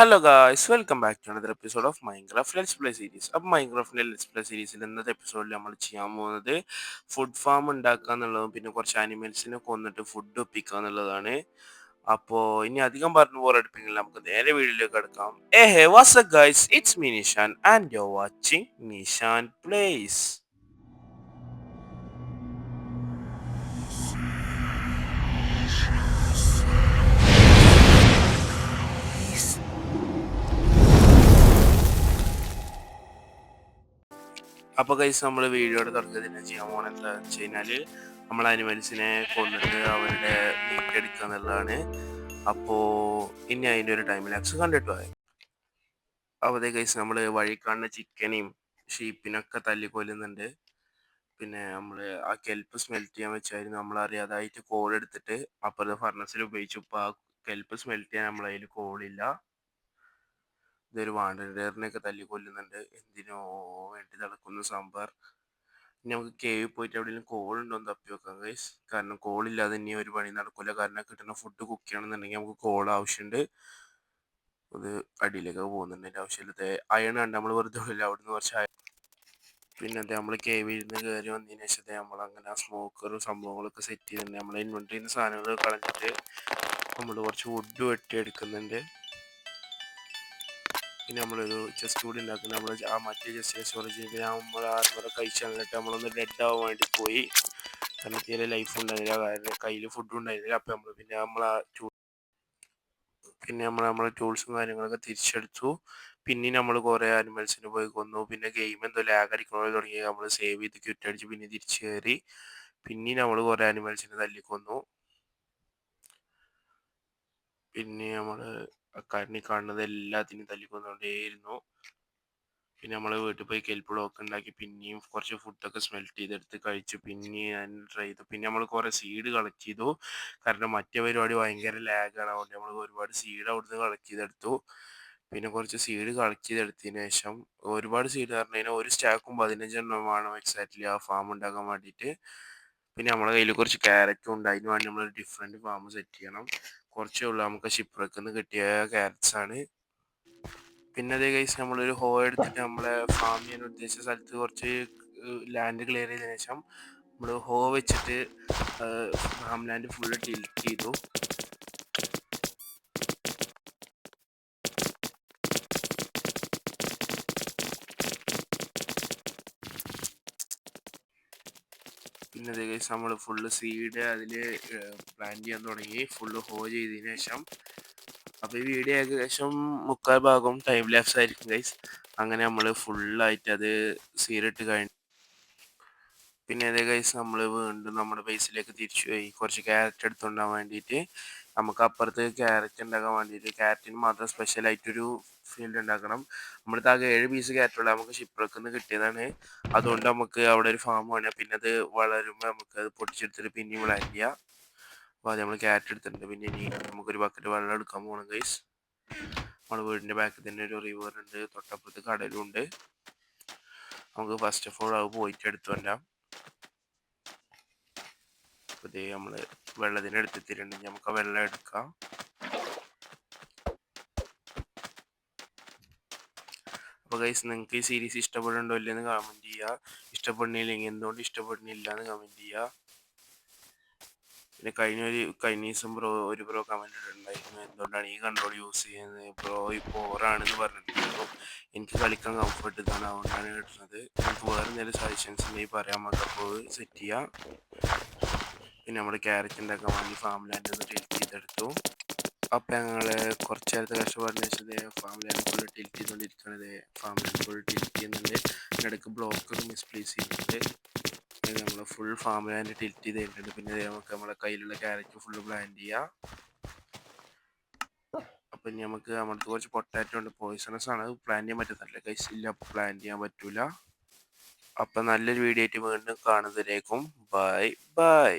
Hello guys, welcome back to another episode of Minecraft let's play series. അപ്പോൾ മൈൻക്രാഫ്റ്റിൻ്റെ let's play സീരീസിൽ ഇന്നത്തെ എപ്പിസോഡിൽ നമ്മൾ ചെയ്യാൻ പോകുന്നത് ഫുഡ് ഫാം ഉണ്ടാക്കുക എന്നുള്ളതും പിന്നെ കുറച്ച് ആനിമൽസിനെ കൊന്നിട്ട് ഫുഡ് ഒപ്പിക്കുക എന്നുള്ളതാണ്. അപ്പോൾ ഇനി അധികം പറഞ്ഞു പോരടിപ്പിക്കില്ല, നമുക്ക് നേരെ വീഡിയോയിലേക്ക് കിടക്കാം. Hey what's up guys, it's me Nishan and you are watching Nishan Place. അപ്പോൾ ഗൈസ്, നമ്മൾ വീഡിയോയുടെ തുടക്കത്തിൽ ചെയ്യാൻ പോകുന്നത് എന്താണെന്ന് വെച്ച് കഴിഞ്ഞാൽ നമ്മൾ അനിമൽസിനെ കൊന്നിട്ട് അവരുടെ മീറ്റ് എടുക്കുക എന്നുള്ളതാണ്. അപ്പോൾ ഇനി അതിൻ്റെ ഒരു ടൈം ലാപ്സ് കണ്ടിട്ട് പോയത്. അപ്പോൾ അതേ ഗൈസ്, നമ്മൾ വഴി കാണുന്ന ചിക്കനെയും ഷീപ്പിനൊക്കെ തല്ലിക്കൊല്ലുന്നുണ്ട്. പിന്നെ നമ്മൾ ആ കെൽപ്പ് സ്മെൽറ്റ് ചെയ്യാൻ വെച്ചായിരുന്നു. നമ്മൾ അറിയാതായിട്ട് കോൾ എടുത്തിട്ട് അപ്പുറത്തെ ഫർണസിൽ ഉപയോഗിച്ചു. ഇപ്പോൾ ആ കെൽപ്പ് സ്മെൽറ്റ് ചെയ്യാൻ നമ്മളതിൽ കോളില്ല. ഇതൊരു വാണ്ടറിനെയൊക്കെ തല്ലിക്കൊല്ലുന്നുണ്ട്. എന്തിനോ വേണ്ടി നടക്കുന്ന സാമ്പാർ. ഇനി നമുക്ക് കേവിൽ പോയിട്ട് എവിടെയെങ്കിലും കോളുണ്ടോ എന്ന് തപ്പി വെക്കാം ഗൈസ്. കാരണം കോളില്ലാതെ ഇനി ഒരു പണി നടക്കില്ല. കാരണം കിട്ടുന്ന ഫുഡ് കുക്ക് ചെയ്യണമെന്നുണ്ടെങ്കിൽ നമുക്ക് കോൾ ആവശ്യമുണ്ട്. അത് അടിയിലേക്ക് പോകുന്നുണ്ട്. അതിൻ്റെ ആവശ്യമില്ലാത്ത അയൺ കണ്ട് നമ്മൾ വെറുതെ ഇല്ല. അവിടുന്ന് കുറച്ച് പിന്നെ നമ്മൾ കേവിൽ നിന്ന് കയറി വന്നതിന് ശേഷത്തെ നമ്മൾ അങ്ങനെ ആ സ്മോക്കറും സംഭവങ്ങളൊക്കെ സെറ്റ് ചെയ്തിട്ടുണ്ട്. നമ്മൾ ഇൻവെൻറ്ററിയിൽ നിന്ന് സാധനങ്ങൾ കളഞ്ഞിട്ട് നമ്മൾ കുറച്ച് വുഡ് വെട്ടിയെടുക്കുന്നുണ്ട്. പിന്നെ നമ്മളൊരു ചെസ്റ്റ് കൂടി ഉണ്ടാക്കുന്നത്. നമ്മൾ ആ മറ്റേ ചെസ്റ്റ് സ്റ്റോറേജ് ചെയ്ത് നമ്മൾ ആർമറ കഴിച്ച് അങ്ങോട്ട് നമ്മളൊന്ന് ഡെഡ് ആവാൻ വേണ്ടി പോയി. കാരണം തീരെ ലൈഫ് ഉണ്ടായിരുന്നില്ല, കാരണം കയ്യിൽ ഫുഡ് ഉണ്ടായിരുന്നില്ല. അപ്പം നമ്മൾ പിന്നെ നമ്മളെ ടൂൾസും കാര്യങ്ങളൊക്കെ തിരിച്ചെടുത്തു. പിന്നെ നമ്മൾ കുറേ ആനിമൽസിന് പോയി കൊന്നു. പിന്നെ ഗെയിം എന്തോ ലാഗ് അടിക്കണോ തുടങ്ങി. നമ്മൾ സേവ് ചെയ്ത് ക്വിറ്റ് അടിച്ച് പിന്നെ തിരിച്ചു കയറി. പിന്നെ നമ്മൾ കുറേ ആനിമൽസിനെ തല്ലിക്കൊന്നു. പിന്നെ നമ്മൾ കണ്ണി കാണുന്നത് എല്ലാത്തിനും തല്ലിക്കൊന്നുകൊണ്ടേയിരുന്നു. പിന്നെ നമ്മൾ വീട്ടിൽ പോയി കെൽപ്പ് ബ്ലോക്ക് ഉണ്ടാക്കി പിന്നെയും കുറച്ച് ഫുഡൊക്കെ സ്മെൽറ്റ് ചെയ്തെടുത്ത് കഴിച്ചു. പിന്നെ ഞാൻ ട്രൈ ചെയ്തു. പിന്നെ നമ്മൾ കുറേ സീഡ് കളക്ട് ചെയ്തു. കാരണം മറ്റേ പരിപാടി ഭയങ്കര ലാഗാണ്. അതുകൊണ്ട് നമ്മൾ ഒരുപാട് സീഡ് അവിടുന്ന് കളക്ട് ചെയ്തെടുത്തു. പിന്നെ കുറച്ച് സീഡ് കളക്ട് ചെയ്തെടുത്തതിന് ശേഷം ഒരുപാട് സീഡ് പറഞ്ഞു കഴിഞ്ഞാൽ ഒരു സ്റ്റാക്കും 15 എണ്ണമാണ് എക്സാക്ട്ലി ആ ഫാം ഉണ്ടാക്കാൻ വേണ്ടിയിട്ട്. പിന്നെ നമ്മളെ കയ്യിൽ കുറച്ച് ക്യാരറ്റും ഉണ്ട്. അതിന് വേണ്ടി നമ്മൾ ഡിഫറെൻറ്റ് ഫാം സെറ്റ് ചെയ്യണം. കുറച്ചേ ഉള്ളൂ. നമുക്ക് ഷിപ്പ്രക്കിൽ നിന്ന് കിട്ടിയ ക്യാരറ്റ്സ് ആണ്. പിന്നെ അതേ കഴിച്ച് നമ്മളൊരു ഹോ എടുത്തിട്ട് നമ്മളെ ഫാം ചെയ്യാൻ ഉദ്ദേശിച്ച സ്ഥലത്ത് കുറച്ച് ലാൻഡ് ക്ലിയർ ചെയ്തതിനു ശേഷം നമ്മൾ ഹോ വെച്ചിട്ട് ഫാം ലാൻഡ് ഫുള്ള് ടിൽറ്റ് ചെയ്തു. പിന്നെ അതേ കഴിച്ച് നമ്മൾ ഫുള്ള് സീഡ് അതിൽ പ്ലാന്റ് ചെയ്യാൻ തുടങ്ങി. ഫുള്ള് ഹോ ചെയ്തതിന് ശേഷം അപ്പോൾ ഈ വീഡിയോ ഏകദേശം 3/4 ഭാഗം ടൈം ലാപ്സ് ആയിരിക്കും ഗൈസ്. അങ്ങനെ നമ്മൾ ഫുള്ളായിട്ട് അത് സീഡിട്ട് കഴിഞ്ഞു. പിന്നെ അതേ ഗൈസ്, നമ്മൾ വീണ്ടും നമ്മുടെ ബേസിലേക്ക് തിരിച്ചു പോയി. കുറച്ച് ക്യാരറ്റ് എടുത്തുകൊണ്ടാൻ വേണ്ടിയിട്ട് നമുക്ക് അപ്പുറത്ത് ക്യാരറ്റ് ഉണ്ടാക്കാൻ വേണ്ടിയിട്ട് ക്യാരറ്റിന് മാത്രം സ്പെഷ്യലായിട്ടൊരു ഫീൽഡ് ഉണ്ടാക്കണം. നമ്മുടെ ആകെ 7 പീസ് ക്യാരറ്റുള്ള നമുക്ക് ഷിപ്പ്രക്കിൽ നിന്ന് കിട്ടിയതാണ്. അതുകൊണ്ട് നമുക്ക് അവിടെ ഒരു ഫാം വേണം. പിന്നെ അത് വളരുമ്പോൾ നമുക്ക് അത് പൊട്ടിച്ചെടുത്തിട്ട് പിന്നെയും പ്ലാന്റ് ചെയ്യാം. അപ്പോൾ അത് നമ്മൾ ക്യാരറ്റ് എടുത്തിട്ടുണ്ട്. പിന്നെ ഇനി നമുക്കൊരു ബക്കറ്റ് വെള്ളം എടുക്കാൻ പോകണം ഗൈസ്. നമ്മുടെ വീടിൻ്റെ ബാക്കിൽ തന്നെ ഒരു റിവർ ഉണ്ട്. തൊട്ടപ്പുറത്ത് കടലും ഉണ്ട്. നമുക്ക് ഫസ്റ്റ് ഓഫ് ഓൾ അത് പോയിട്ട് എടുത്തു വരാം. അപ്പോൾ ഇതേ നമ്മൾ വെള്ളത്തിന് എടുത്തെത്തിയിട്ടുണ്ട്. നമുക്ക് ആ വെള്ളം എടുക്കാം. അപ്പോൾ ഗൈസ്, നിങ്ങൾക്ക് ഈ സീരീസ് ഇഷ്ടപ്പെടുന്നുണ്ടോ ഇല്ലെന്ന് കമൻറ്റ് ചെയ്യുക. ഇഷ്ടപ്പെടുന്നില്ലെങ്കിൽ എന്തുകൊണ്ട് ഇഷ്ടപ്പെടുന്നില്ല എന്ന് കമൻറ്റ് ചെയ്യുക. പിന്നെ കഴിഞ്ഞ ദിവസം ഒരു ബ്രോ കമൻറ്റ് ഇട്ടിട്ടുണ്ടായിരുന്നു, എന്തുകൊണ്ടാണ് ഈ കൺട്രോൾ യൂസ് ചെയ്യുന്നത് ബ്രോ, ഇപ്പോൾ ഓവറാണെന്ന് പറഞ്ഞിട്ടുണ്ടായിരുന്നു. എനിക്ക് കളിക്കാൻ കംഫർട്ട് ഇതാണ്, അതുകൊണ്ടാണ് കിട്ടുന്നത്. എനിക്ക് വേറെ എന്തെങ്കിലും സജഷൻസ് ഉണ്ടെങ്കിൽ പറയാൻ, നമുക്ക് അപ്പോൾ സെറ്റ് ചെയ്യാം. പിന്നെ നമ്മൾ ക്യാരറ്റ് ഉണ്ടാക്കാൻ വേണ്ടി ഫാം ലാൻഡ് ഒന്ന് ടിൽറ്റ് ചെയ്തെടുത്തു. അപ്പം ഞങ്ങൾ കുറച്ച് നേരത്തെ കഷ്ടപ്പാടിന് ശേഷം ഫാം ലാൻഡ് ഫുള്ള് ടിൽറ്റ് ചെയ്തുകൊണ്ടിരിക്കുന്നത്. ഫാം ലാൻഡ് ഫുൾ ടിൽറ്റ് ചെയ്യുന്നുണ്ട്. ഇടയ്ക്ക് ബ്ലോക്കൊക്കെ മിസ്പ്ലേസ് ചെയ്യുന്നുണ്ട്. നമ്മൾ ഫുൾ ഫാം ലാൻഡ് ടിൽറ്റ് ചെയ്ത് കഴിഞ്ഞിട്ടുണ്ട്. പിന്നെ നമുക്ക് നമ്മളെ കയ്യിലുള്ള ക്യാരറ്റ് ഫുള്ള് പ്ലാന്റ് ചെയ്യാം. അപ്പം ഇനി നമുക്ക് നമ്മുടെ കുറച്ച് പൊട്ടാറ്റോ ഉണ്ട്. പോയിസണസ് ആണ്, പ്ലാന്റ് ചെയ്യാൻ പറ്റുന്നില്ല ഗൈസ്. ഇല്ല, പ്ലാന്റ് ചെയ്യാൻ പറ്റൂല. അപ്പം നല്ലൊരു വീഡിയോ ആയിട്ട് വീണ്ടും കാണുന്നതിലേക്കും ബൈ ബൈ.